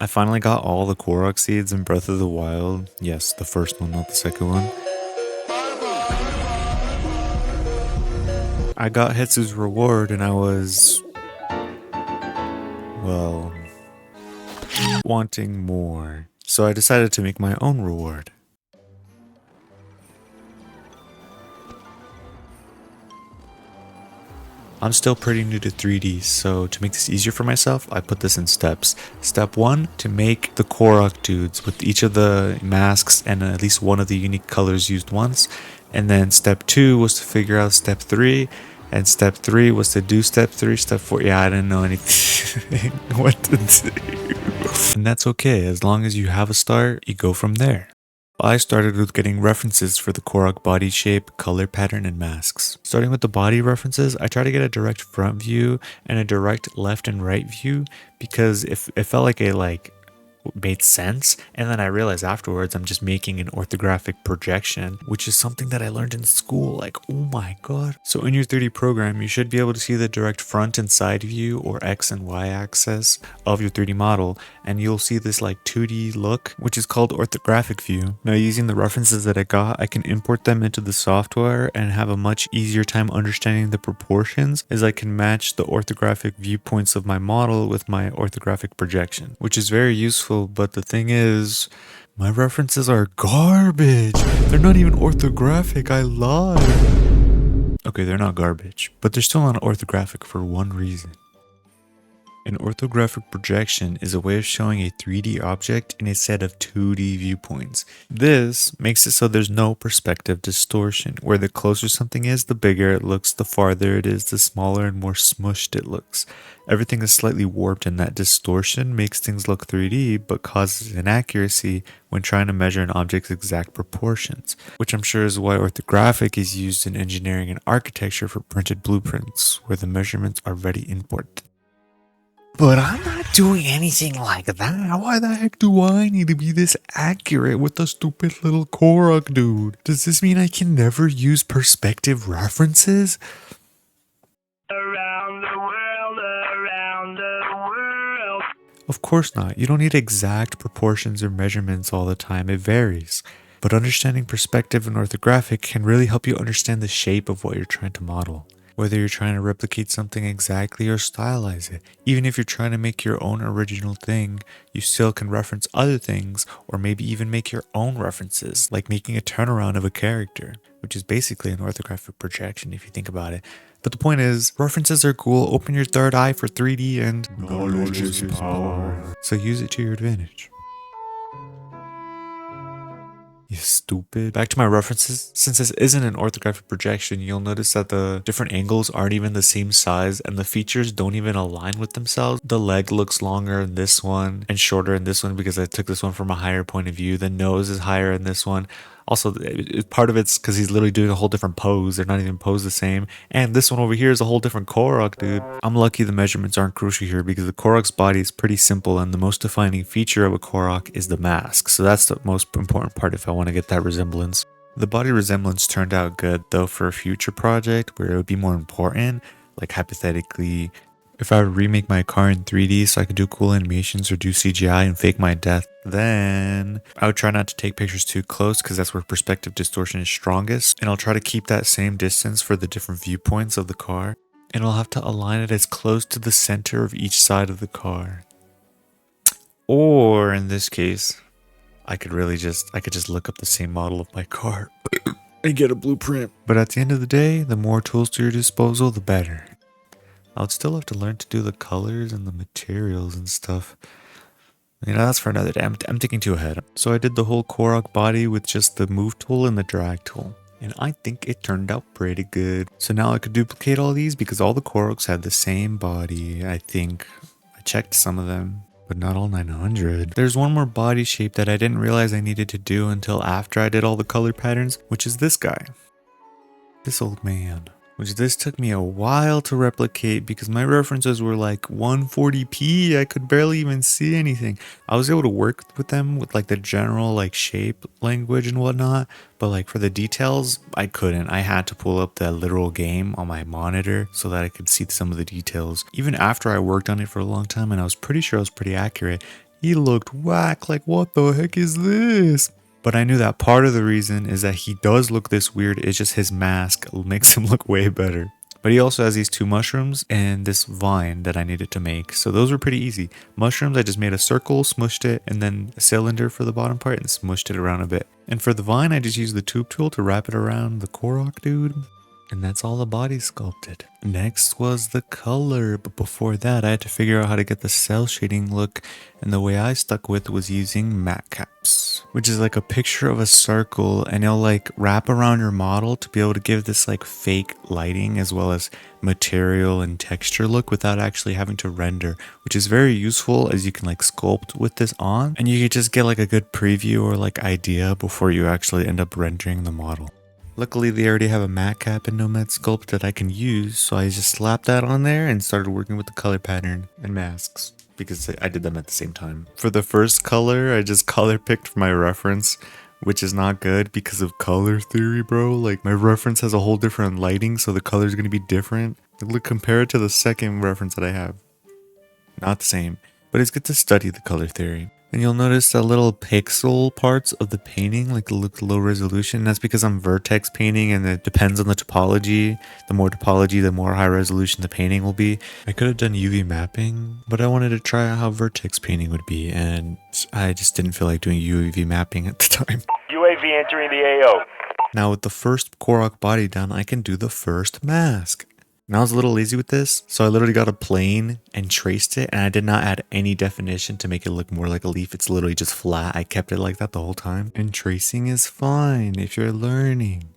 I finally got all the Korok Seeds in Breath of the Wild. Yes, the first one, not the second one. I got Hetsu's reward and I was, well, wanting more. So I decided to make my own reward. I'm still pretty new to 3D, so to make this easier for myself, I put this in steps. Step 1, to make the Korok dudes with each of the masks and at least one of the unique colors used once. And then step 2 was to figure out step 3. And step 3 was to do step 3, step 4. Yeah, I didn't know anything what to do. And that's okay, as long as you have a start, you go from there. I started with getting references for the Korok body shape, color pattern, and masks. Starting with the body references, I try to get a direct front view and a direct left and right view because it felt like it made sense, and then I realized afterwards I'm just making an orthographic projection, which is something that I learned in school, like oh my god. So in your 3D program you should be able to see the direct front and side view or X and Y axis of your 3D model, and you'll see this like 2D look, which is called orthographic view. Now using the references that I got, I can import them into the software and have a much easier time understanding the proportions, as I can match the orthographic viewpoints of my model with my orthographic projection, which is very useful. But the thing is, my references are garbage. They're not even orthographic. I lied. Okay, they're not garbage, but they're still not orthographic for one reason. An orthographic projection is a way of showing a 3D object in a set of 2D viewpoints. This makes it so there's no perspective distortion, where the closer something is, the bigger it looks, the farther it is, the smaller and more smushed it looks. Everything is slightly warped, and that distortion makes things look 3D but causes inaccuracy when trying to measure an object's exact proportions, which I'm sure is why orthographic is used in engineering and architecture for printed blueprints, where the measurements are already input. But I'm not doing anything like that. Why the heck do I need to be this accurate with the stupid little Korok dude? Does this mean I can never use perspective references? Around the world, around the world. Of course not. You don't need exact proportions or measurements all the time. It varies. But understanding perspective and orthographic can really help you understand the shape of what you're trying to model. Whether you're trying to replicate something exactly or stylize it. Even if you're trying to make your own original thing, you still can reference other things, or maybe even make your own references, like making a turnaround of a character, which is basically an orthographic projection if you think about it. But the point is, references are cool. Open your third eye for 3D and knowledge is power. So use it to your advantage. You stupid. Back to my references. Since this isn't an orthographic projection, you'll notice that the different angles aren't even the same size and the features don't even align with themselves. The leg looks longer in this one and shorter in this one because I took this one from a higher point of view. The nose is higher in this one. Also, part of it's because he's literally doing a whole different pose. They're not even posed the same. And this one over here is a whole different Korok, dude. I'm lucky the measurements aren't crucial here because the Korok's body is pretty simple and the most defining feature of a Korok is the mask. So that's the most important part if I want to get that resemblance. The body resemblance turned out good though for a future project where it would be more important, like hypothetically, if I would remake my car in 3D so I could do cool animations or do CGI and fake my death, then I would try not to take pictures too close because that's where perspective distortion is strongest. And I'll try to keep that same distance for the different viewpoints of the car. And I'll have to align it as close to the center of each side of the car. Or in this case, I could just look up the same model of my car and get a blueprint. But at the end of the day, the more tools to your disposal, the better. I would still have to learn to do the colors and the materials and stuff. You know, that's for another day. I'm thinking too ahead. So I did the whole Korok body with just the move tool and the drag tool. And I think it turned out pretty good. So now I could duplicate all these because all the Koroks had the same body, I think. I checked some of them, but not all 900. There's one more body shape that I didn't realize I needed to do until after I did all the color patterns, which is this guy. This old man. Which this took me a while to replicate because my references were like 140p. I could barely even see anything. I was able to work with them with like the general like shape language and whatnot, but like for the details, I couldn't. I had to pull up the literal game on my monitor so that I could see some of the details. Even after I worked on it for a long time and I was pretty sure I was pretty accurate, he looked whack, like what the heck is this? But I knew that part of the reason is that he does look this weird, it's just his mask makes him look way better. But he also has these 2 mushrooms and this vine that I needed to make. So those were pretty easy. Mushrooms, I just made a circle, smushed it, and then a cylinder for the bottom part and smushed it around a bit. And for the vine, I just used the tube tool to wrap it around the Korok dude. And that's all the body sculpted. Next was the color, but before that I had to figure out how to get the cell shading look, and the way I stuck with was using matte caps, which is like a picture of a circle, and it'll like wrap around your model to be able to give this like fake lighting as well as material and texture look without actually having to render, which is very useful as you can like sculpt with this on, and you can just get like a good preview or like idea before you actually end up rendering the model. Luckily, they already have a matte cap and Nomad Sculpt that I can use, so I just slapped that on there and started working with the color pattern and masks, because I did them at the same time. For the first color, I just color picked for my reference, which is not good because of color theory, bro. Like, my reference has a whole different lighting, so the color is going to be different. Look, compare it to the second reference that I have. Not the same, but it's good to study the color theory. And you'll notice the little pixel parts of the painting like look low resolution. That's because I'm vertex painting and it depends on the topology. The more topology, the more high resolution the painting will be. I could have done UV mapping, but I wanted to try out how vertex painting would be, and I just didn't feel like doing UV mapping at the time. UAV entering the AO. Now with the first Korok body done, I can do the first mask. And I was a little lazy with this, so I literally got a plane and traced it, and I did not add any definition to make it look more like a leaf. It's literally just flat. I kept it like that the whole time. And tracing is fine if you're learning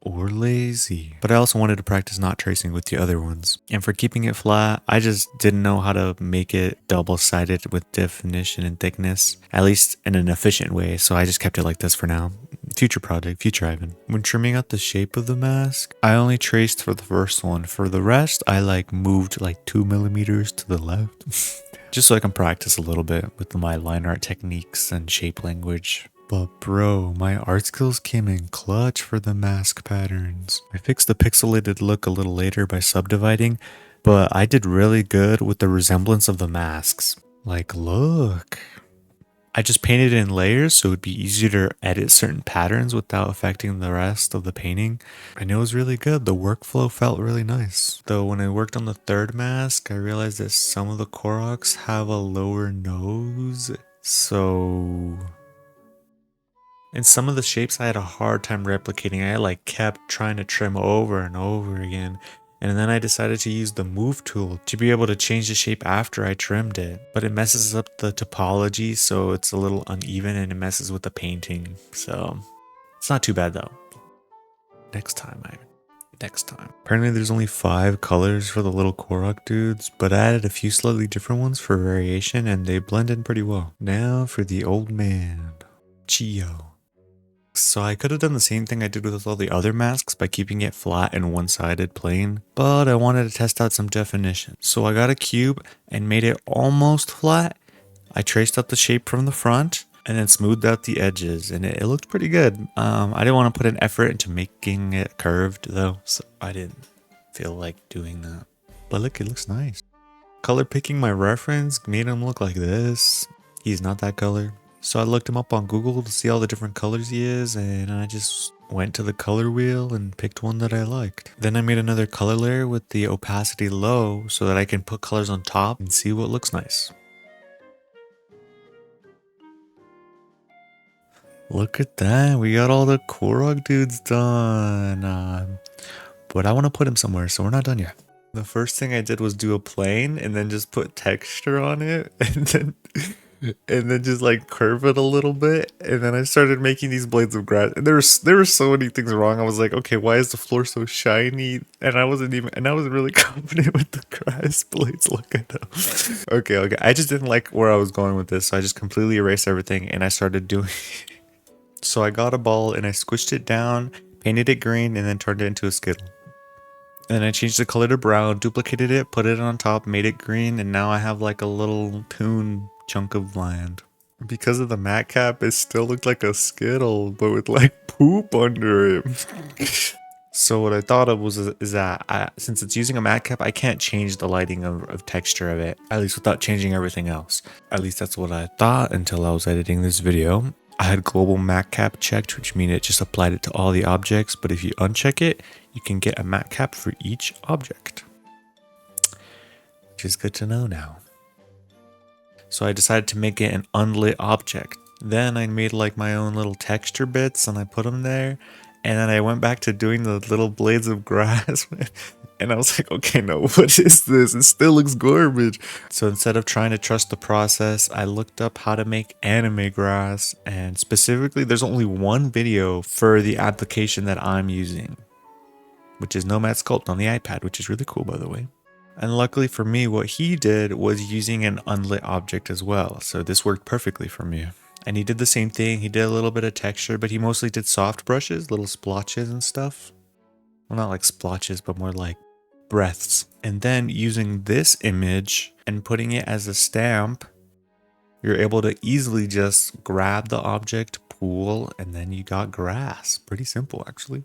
or lazy. But I also wanted to practice not tracing with the other ones. And for keeping it flat, I just didn't know how to make it double-sided with definition and thickness, at least in an efficient way, so I just kept it like this for now. Future project, future Ivan. When trimming out the shape of the mask, I only traced for the first one. For the rest, I like moved like 2 millimeters to the left. Just so I can practice a little bit with my line art techniques and shape language. But bro, my art skills came in clutch for the mask patterns. I fixed the pixelated look a little later by subdividing, but I did really good with the resemblance of the masks. Like, look. I just painted it in layers so it would be easier to edit certain patterns without affecting the rest of the painting. And it was really good. The workflow felt really nice. Though when I worked on the third mask, I realized that some of the Koroks have a lower nose. So... and some of the shapes I had a hard time replicating. I like kept trying to trim over and over again. And then I decided to use the move tool to be able to change the shape after I trimmed it. But it messes up the topology, so it's a little uneven and it messes with the painting. So it's not too bad though. Next time. Apparently there's only 5 colors for the little Korok dudes, but I added a few slightly different ones for variation and they blend in pretty well. Now for the old man, Chio. So I could have done the same thing I did with all the other masks by keeping it flat and one-sided plain, but I wanted to test out some definition. So I got a cube and made it almost flat. I traced out the shape from the front and then smoothed out the edges, and it looked pretty good. I didn't want to put an effort into making it curved though, so I didn't feel like doing that. But look, it looks nice. Color picking my reference made him look like this. He's not that color. So I looked him up on Google to see all the different colors he is, and I just went to the color wheel and picked one that I liked. Then I made another color layer with the opacity low so that I can put colors on top and see what looks nice. Look at that, we got all the Korok dudes done. But I want to put him somewhere, so we're not done yet. The first thing I did was do a plane and then just put texture on it and then just like curve it a little bit, and then I started making these blades of grass, and there were so many things wrong. I was like, okay, why is the floor so shiny? And I wasn't really confident with the grass blades. Look at them. Okay, I just didn't like where I was going with this, so I just completely erased everything and I started doing so I got a ball and I squished it down, painted it green, and then turned it into a skittle. And I changed the color to brown, duplicated it, put it on top, made it green, and now I have like a little toon chunk of land. Because of the matte cap, it still looked like a skittle, but with like poop under it. So what I thought of is that since it's using a matte cap, I can't change the lighting of texture of it, at least without changing everything else. At least that's what I thought until I was editing this video. I had global matte cap checked, which means it just applied it to all the objects, but if you uncheck it, you can get a matte cap for each object, which is good to know now. So I decided to make it an unlit object. Then I made like my own little texture bits and I put them there. And then I went back to doing the little blades of grass. And I was like, okay, no, what is this? It still looks garbage. So instead of trying to trust the process, I looked up how to make anime grass. And specifically, there's only one video for the application that I'm using, which is Nomad Sculpt on the iPad, which is really cool, by the way. And luckily for me, what he did was using an unlit object as well. So this worked perfectly for me. And he did the same thing. He did a little bit of texture, but he mostly did soft brushes, little splotches and stuff. Well, not like splotches, but more like breaths. And then using this image and putting it as a stamp, you're able to easily just grab the object, pull, and then you got grass. Pretty simple, actually.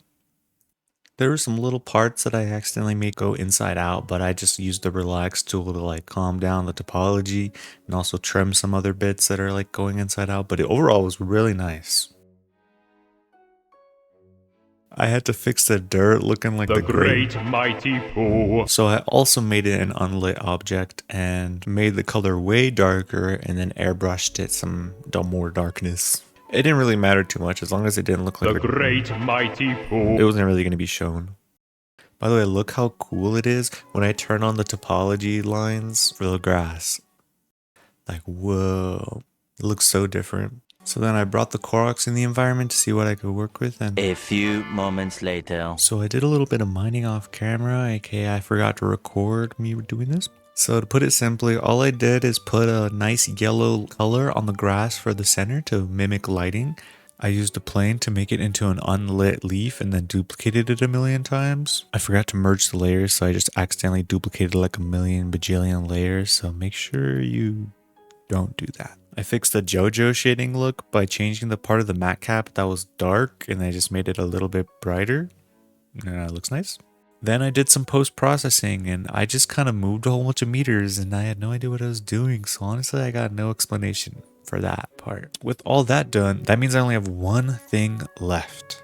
There were some little parts that I accidentally made go inside out, but I just used the relax tool to like calm down the topology and also trim some other bits that are like going inside out, but it overall was really nice. I had to fix the dirt looking like the great mighty Pooh. So I also made it an unlit object and made the color way darker and then airbrushed it some more darkness. It didn't really matter too much as long as it didn't look like the great mighty Pooh. It wasn't really going to be shown. By the way, look how cool it is when I turn on the topology lines for the grass. Like, whoa, it looks so different. So then I brought the Koroks in the environment to see what I could work with. And a few moments later. So I did a little bit of mining off camera, aka I forgot to record me doing this. So to put it simply, all I did is put a nice yellow color on the grass for the center to mimic lighting. I used a plane to make it into an unlit leaf and then duplicated it a million times. I forgot to merge the layers, so I just accidentally duplicated like a million bajillion layers, so make sure you don't do that. I fixed the JoJo shading look by changing the part of the matte cap that was dark and I just made it a little bit brighter. It looks nice. Then I did some post-processing and I just kind of moved a whole bunch of meters and I had no idea what I was doing. So honestly, I got no explanation for that part. With all that done, that means I only have one thing left.